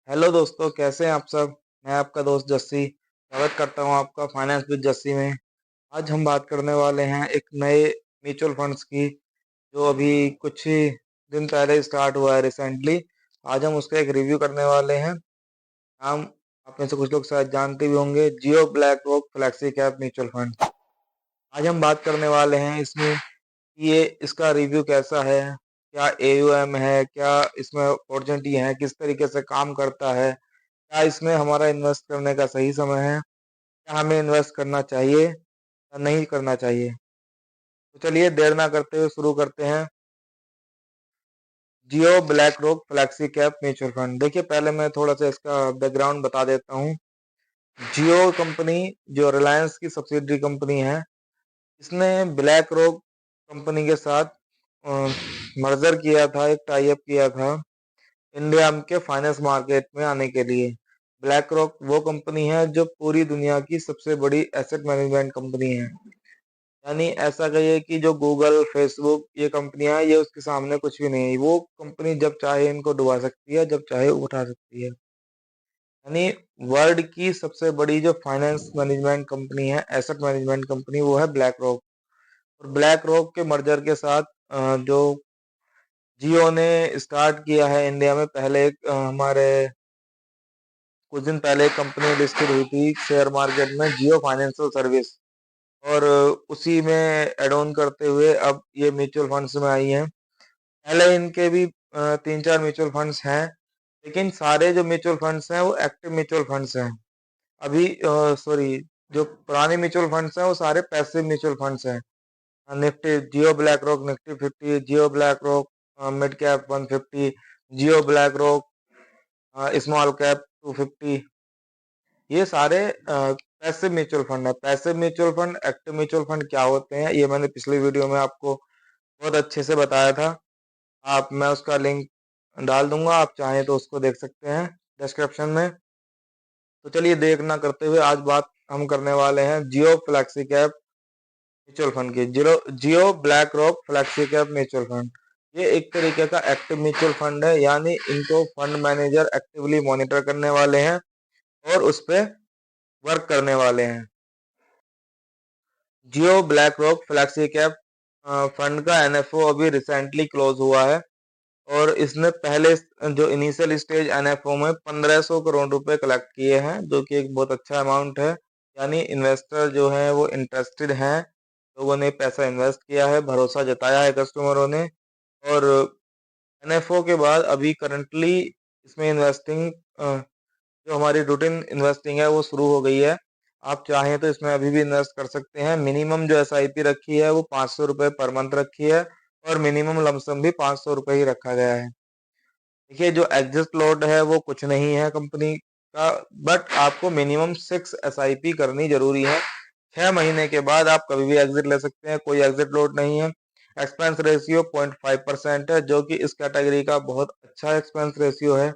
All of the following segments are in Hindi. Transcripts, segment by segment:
हेलो दोस्तों, कैसे हैं आप सब। मैं आपका दोस्त जस्सी स्वागत करता हूं आपका फाइनेंस विद जस्सी में। आज हम बात करने वाले हैं एक नए म्यूचुअल फंड्स की, जो अभी कुछ ही दिन पहले स्टार्ट हुआ है रिसेंटली। आज हम उसका एक रिव्यू करने वाले हैं। नाम आप में से कुछ लोग शायद जानते भी होंगे, Jio BlackRock flexi cap mutual fund. आज हम बात करने वाले हैं इसमें कि ये इसका रिव्यू कैसा है, क्या एयूएम है, क्या इसमें अपॉर्चुनिटी है, किस तरीके से काम करता है, क्या इसमें हमारा इन्वेस्ट करने का सही समय है, क्या हमें इन्वेस्ट करना चाहिए या नहीं करना चाहिए। तो चलिए देर ना करते हुए शुरू करते हैं। Jio BlackRock flexi cap mutual fund, देखिए पहले मैं थोड़ा सा इसका बैकग्राउंड बता देता हूँ। जियो कंपनी जो रिलायंस की सब्सिडरी कंपनी है, इसने ब्लैक रॉक कंपनी के साथ मर्जर किया था, एक टाई अप किया था इंडिया के फाइनेंस मार्केट में आने के लिए। ब्लैक रॉक वो कंपनी है जो पूरी दुनिया की सबसे बड़ी एसेट मैनेजमेंट कंपनी है। यानी ऐसा कहिए कि जो गूगल, फेसबुक ये कंपनियां हैं, ये उसके सामने कुछ भी नहीं है। वो कंपनी जब चाहे इनको डुबा सकती है, जब चाहे उठा सकती है। यानी वर्ल्ड की सबसे बड़ी जो फाइनेंस मैनेजमेंट कंपनी है, एसेट मैनेजमेंट कंपनी, वो है ब्लैक रॉक। और ब्लैक रॉक के मर्जर के साथ जो जियो ने स्टार्ट किया है इंडिया में, पहले एक हमारे कुछ दिन पहले कंपनी लिस्टेड हुई थी शेयर मार्केट में, जियो फाइनेंशियल सर्विस। और उसी में एड ऑन करते हुए अब ये म्यूचुअल फंड्स में आई हैं। पहले इनके भी तीन चार म्यूचुअल फंड्स हैं, लेकिन सारे जो म्यूचुअल फंड्स हैं वो एक्टिव म्यूचुअल फंड्स हैं। अभी सॉरी, जो पुराने म्यूचुअल फंड्स हैं वो सारे पैसिव म्यूचुअल फंड्स हैं। निफ्टी जियो ब्लैक रॉक निफ्टी 50, जियो ब्लैक रॉक मिड कैप 150, जियो ब्लैक रॉक स्मॉल कैप 250, ये सारे पैसिव म्यूचुअल फंड है। Passive mutual fund, active mutual fund क्या होते हैं, ये मैंने पिछली वीडियो में आपको बहुत अच्छे से बताया था। मैं उसका लिंक डाल दूंगा, आप चाहें तो उसको देख सकते हैं डिस्क्रिप्शन में। तो चलिए देर ना करते हुए आज बात हम करने वाले हैं Jio flexi cap mutual fund की। Jio BlackRock flexi cap mutual fund, ये एक तरीके का एक्टिव म्यूचुअल फंड है। यानी इनको फंड मैनेजर एक्टिवली मॉनिटर करने वाले हैं और उस पर वर्क करने वाले हैं। Jio BlackRock flexi cap fund का एनएफओ अभी रिसेंटली क्लोज हुआ है। और इसने पहले जो इनिशियल स्टेज एनएफओ में 1500 करोड़ रुपए कलेक्ट किए हैं, जो कि एक बहुत अच्छा अमाउंट है। यानी इन्वेस्टर जो है वो इंटरेस्टेड हैं, लोगों ने पैसा इन्वेस्ट किया है, भरोसा जताया है कस्टमरों ने। और एनएफओ के बाद अभी करंटली इसमें इन्वेस्टिंग, जो हमारी रूटीन इन्वेस्टिंग है वो शुरू हो गई है। आप चाहें तो इसमें अभी भी इन्वेस्ट कर सकते हैं। मिनिमम जो एसआईपी रखी है वो 500 रुपये पर मंथ रखी है, और मिनिमम लमसम भी 500 रुपये ही रखा गया है। देखिए जो एग्जिट लॉट है वो कुछ नहीं है कंपनी का, बट आपको मिनिमम 6 एसआईपी करनी जरूरी है। 6 महीने के बाद आप कभी भी एग्जिट ले सकते हैं, कोई एग्जिट लॉट नहीं है। एक्सपेंस रेशियो 0.5% है, जो कि इस कैटेगरी का बहुत अच्छा एक्सपेंस रेशियो है।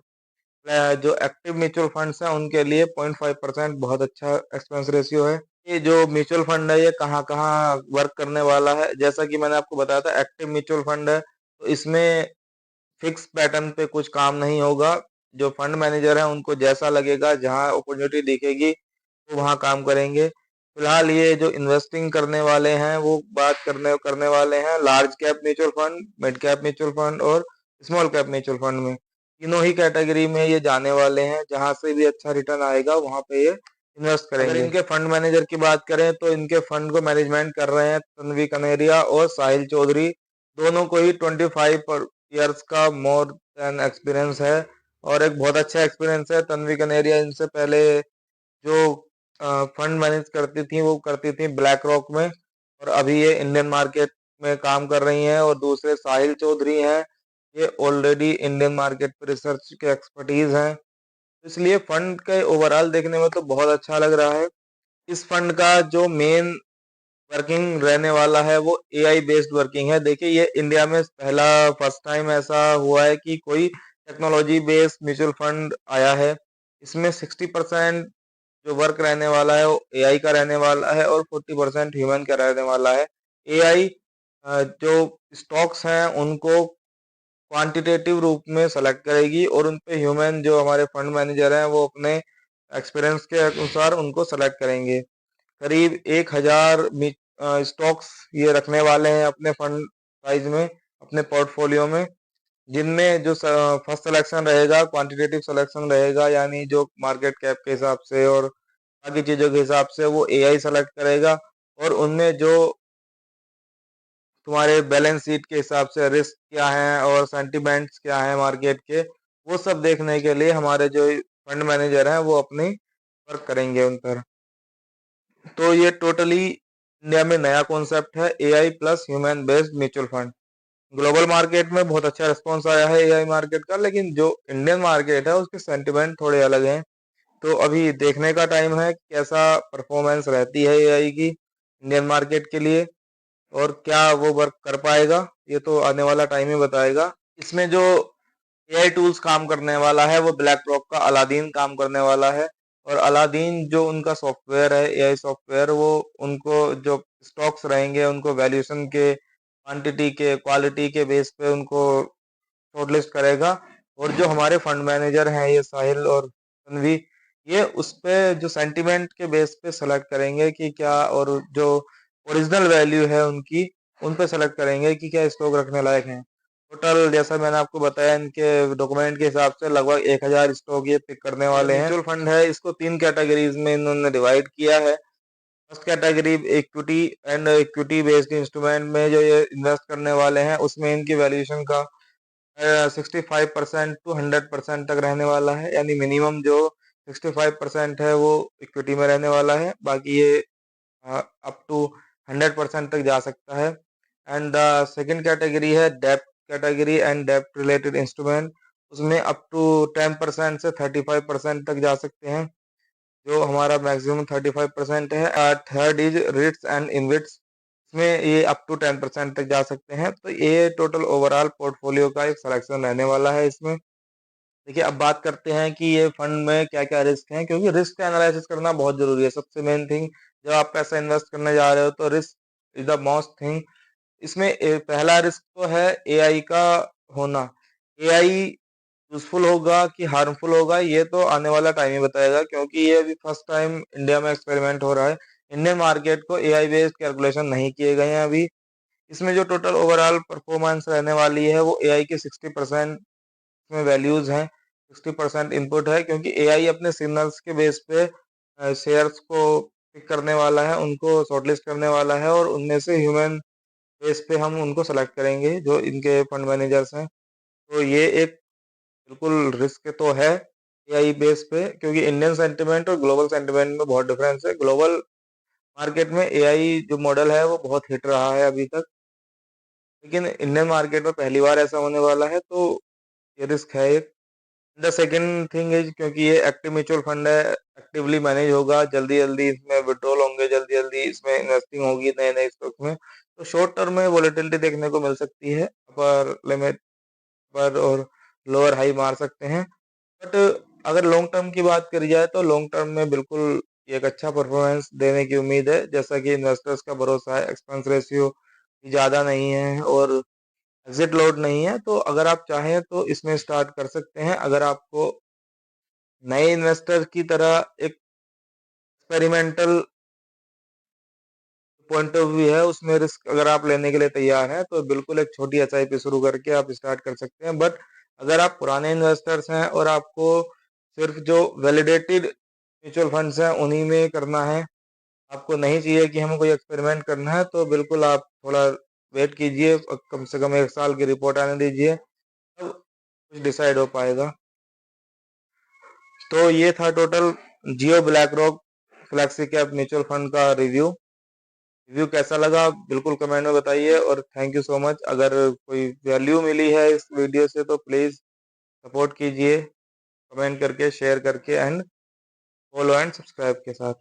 जो एक्टिव म्यूचुअल फंड्स हैं उनके लिए 0.5% बहुत अच्छा एक्सपेंस रेशियो है। ये जो म्यूचुअल फंड है ये कहाँ कहाँ वर्क करने वाला है, जैसा कि मैंने आपको बताया था, एक्टिव म्यूचुअल फंड है तो इसमें फिक्स पैटर्न पे कुछ काम नहीं होगा। जो फंड मैनेजर है उनको जैसा लगेगा, जहां अपॉर्चुनिटी दिखेगी वो वहां काम करेंगे। फिलहाल ये जो इन्वेस्टिंग करने वाले हैं वो बात करने करने वाले हैं large cap mutual fund, mid cap mutual fund और स्मॉल कैप म्यूचुअल फंड में। तीनों ही कैटेगरी में ये जाने वाले हैं, जहां से भी अच्छा रिटर्न आएगा वहां पे ये इन्वेस्ट करेंगे। अगर इनके फंड मैनेजर की बात करें तो इनके फंड को मैनेजमेंट कर रहे हैं तन्वी कनेरिया और साहिल चौधरी। दोनों को ही 25 ईयर्स का मोर देन एक्सपीरियंस है, और एक बहुत अच्छा एक्सपीरियंस है। तन्वी कनेरिया इनसे पहले जो फंड मैनेज करती थी वो करती थी ब्लैक रॉक में, और अभी ये इंडियन मार्केट में काम कर रही हैं। और दूसरे साहिल चौधरी हैं, ये ऑलरेडी इंडियन मार्केट पर रिसर्च के एक्सपर्टीज हैं। इसलिए फंड के ओवरऑल देखने में तो बहुत अच्छा लग रहा है। इस फंड का जो मेन वर्किंग रहने वाला है वो एआई बेस्ड वर्किंग है। देखिए ये इंडिया में पहला फर्स्ट टाइम ऐसा हुआ है कि कोई टेक्नोलॉजी बेस्ड म्यूचुअल फंड आया है। इसमें 60% जो वर्क रहने वाला है वो एआई का रहने वाला है, और 40% ह्यूमन का रहने वाला है। एआई जो स्टॉक्स हैं उनको क्वांटिटेटिव रूप में सेलेक्ट करेगी और उन पे ह्यूमन जो हमारे फंड मैनेजर हैं वो अपने एक्सपीरियंस के अनुसार उनको सेलेक्ट करेंगे। करीब 1000 स्टॉक्स ये रखने वाले हैं अपने फंड साइज में, अपने पोर्टफोलियो में, जिनमें जो फर्स्ट सिलेक्शन रहेगा क्वांटिटेटिव सिलेक्शन रहेगा, यानी जो मार्केट कैप के हिसाब से और बाकी चीज़ों के हिसाब से वो एआई सेलेक्ट करेगा। और उनमें जो तुम्हारे बैलेंस शीट के हिसाब से रिस्क क्या है और सेंटिमेंट्स क्या है मार्केट के, वो सब देखने के लिए हमारे जो फंड मैनेजर हैं वो अपनी वर्क करेंगे उन पर। तो ये टोटली इंडिया में नया कॉन्सेप्ट है, AI plus human based mutual fund. Global market में बहुत अच्छा रिस्पॉन्स आया है एआई मार्केट का, लेकिन जो इंडियन मार्केट है उसके सेंटिमेंट थोड़े अलग हैं। तो अभी देखने का टाइम है कैसा परफॉर्मेंस रहती है एआई की इंडियन मार्केट के लिए और क्या वो वर्क कर पाएगा, ये तो आने वाला टाइम ही बताएगा। इसमें जो एआई टूल्स काम करने वाला है वो ब्लैक रॉक का अलादीन काम करने वाला है। और अलादीन जो उनका सॉफ्टवेयर है, एआई सॉफ्टवेयर, वो उनको जो स्टॉक्स रहेंगे उनको वैल्यूएशन के, क्वांटिटी के, क्वालिटी के बेस पे उनको शॉर्टलिस्ट करेगा। और जो हमारे फंड मैनेजर हैं ये साहिल और तन्वी, ये उस पे जो सेंटिमेंट के बेस पे सेलेक्ट करेंगे कि क्या, और जो ओरिजिनल वैल्यू है उनकी, उन पे सेलेक्ट करेंगे कि क्या स्टॉक रखने लायक हैं। टोटल जैसा मैंने आपको बताया इनके डॉक्यूमेंट के हिसाब से लगभग 1000 स्टॉक ये पिक करने वाले हैं। म्यूचुअल फंड है, इसको 3 कैटेगरीज में इन्होंने डिवाइड किया है। First category equity and equity based instrument में जो ये इन्वेस्ट करने वाले हैं उसमें इनकी वैल्यूएशन का 65% टू 100% तक रहने वाला है, यानी मिनिमम जो 65% है वो इक्विटी में रहने वाला है, बाकी ये अप टू 100% तक जा सकता है। एंड द सेकंड कैटेगरी है डेब्ट कैटेगरी एंड डेब्ट रिलेटेड इंस्ट्रूमेंट, उसमें अप टू 10% से 35% तक जा सकते हैं, जो हमारा मैक्सिमम 35% है। Third is REITs and InvITs, इसमें ये अप टू 10% तक जा सकते हैं। तो ये टोटल ओवरऑल पोर्टफोलियो का एक सिलेक्शन रहने वाला है इसमें। देखिए अब बात करते हैं कि ये फंड में क्या क्या रिस्क हैं, क्योंकि रिस्क का एनालिसिस करना बहुत जरूरी है। सबसे मेन थिंग, जब आप पैसा इन्वेस्ट करने जा रहे हो तो risk is the most thing. इसमें पहला रिस्क तो है एआई का होना। एआई यूजफुल होगा कि हार्मफुल होगा ये तो आने वाला टाइम ही बताएगा, क्योंकि ये अभी फर्स्ट टाइम इंडिया में एक्सपेरिमेंट हो रहा है। इंडियन मार्केट को एआई बेस्ड कैलकुलेशन नहीं किए गए हैं अभी। इसमें जो टोटल ओवरऑल परफॉर्मेंस रहने वाली है वो एआई के 60% में वैल्यूज हैं, 60% इनपुट है, क्योंकि एआई अपने सिग्नल्स के बेस पे शेयर्स को पिक करने वाला है, उनको शॉर्टलिस्ट करने वाला है, और उनमें से ह्यूमन बेस पे हम उनको सेलेक्ट करेंगे जो इनके फंड मैनेजर्स हैं। तो ये एक बिल्कुल रिस्क तो है एआई बेस पे, क्योंकि इंडियन सेंटिमेंट और ग्लोबल सेंटिमेंट में बहुत डिफरेंस है। ग्लोबल मार्केट में एआई जो मॉडल है वो बहुत हिट रहा है अभी तक, लेकिन इंडियन मार्केट में पहली बार ऐसा होने वाला है, तो ये रिस्क है एक। द सेकेंड थिंग इज, क्योंकि ये एक्टिव म्यूचुअल फंड है, एक्टिवली मैनेज होगा, जल्दी जल्दी इसमें विड्रॉल होंगे, जल्दी जल्दी इसमें इन्वेस्टिंग होगी नए नए स्टॉक में, तो शॉर्ट टर्म में वोलेटिलिटी देखने को मिल सकती है, अपर लिमिट पर और लोअर हाई मार सकते हैं। बट अगर लॉन्ग टर्म की बात करी जाए तो लॉन्ग टर्म में बिल्कुल एक अच्छा परफॉर्मेंस देने की उम्मीद है, जैसा कि इन्वेस्टर्स का भरोसा है। एक्सपेंस रेशियो ज़्यादा नहीं है और एग्जिट लोड नहीं है, तो अगर आप चाहें तो इसमें स्टार्ट कर सकते हैं। अगर आपको नए इन्वेस्टर की तरह एक एक्सपेरिमेंटल पॉइंट ऑफ व्यू है, उसमें रिस्क अगर आप लेने के लिए तैयार हैं तो बिल्कुल एक छोटी एसआईपी शुरू करके आप स्टार्ट कर सकते हैं। बट अगर आप पुराने इन्वेस्टर्स हैं और आपको सिर्फ जो वैलिडेटेड म्यूचुअल फंड्स हैं उन्हीं में करना है, आपको नहीं चाहिए कि हमें कोई एक्सपेरिमेंट करना है, तो बिल्कुल आप थोड़ा वेट कीजिए, कम से कम 1 साल की रिपोर्ट आने दीजिए, तब कुछ डिसाइड हो पाएगा। तो ये था total Jio BlackRock flexi cap mutual fund का रिव्यू कैसा लगा बिल्कुल कमेंट में बताइए, और थैंक यू सो मच। अगर कोई वैल्यू मिली है इस वीडियो से तो प्लीज़ सपोर्ट कीजिए कमेंट करके, शेयर करके एंड फॉलो एंड सब्सक्राइब के साथ।